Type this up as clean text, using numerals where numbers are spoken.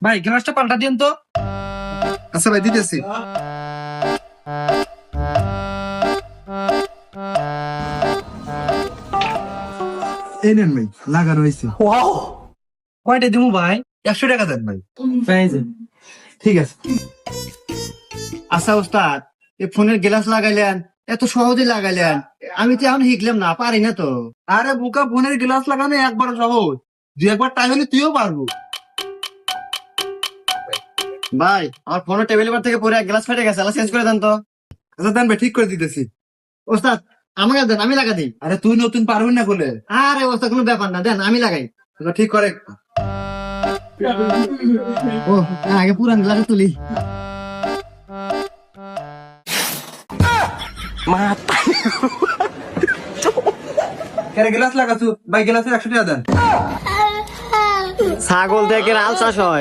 ভাই গ্লাসটা পাল্টা দিন তো। আচ্ছা ভাই দিতেছি। এই নেন ভাই, লাগানো হয়েছে। কয়টা দিমু ভাই? 100 টাকা দেন ভাই। ঠিক আছে। আচ্ছা ওস্তাদ, এই ফোনের গ্লাস লাগাইলেন, এত সহজে লাগাইলেন, আমি তো এখন শিখলাম না, পারি না তো। আরে বোকা, ফোনের গ্লাস লাগানো একবার সহজ, দুই একবার টাইম হলে তুইও পারবো। ভাই আমার ফোনের টেবিল থেকে পরে গ্লাস ফেটে গেছে, চেঞ্জ করে দেন তো। আচ্ছা দেন ভাই, ঠিক করে দিতেছি। ওস্তাদ আমাকে দেন, আমি লাগা দিই। আরে তুই নতুন পারবি না বলে। আরে ওস্তাদ কোনো ব্যাপার না, দেন আমি লাগাই। আচ্ছা, ঠিক করে। ও আগে পুরান গ্লাস তুলি। কেন গ্লাস লাগাছু ভাই? গ্লাসের 100 টাকা দেন। ছাগল থেকে আল চাষ হয়।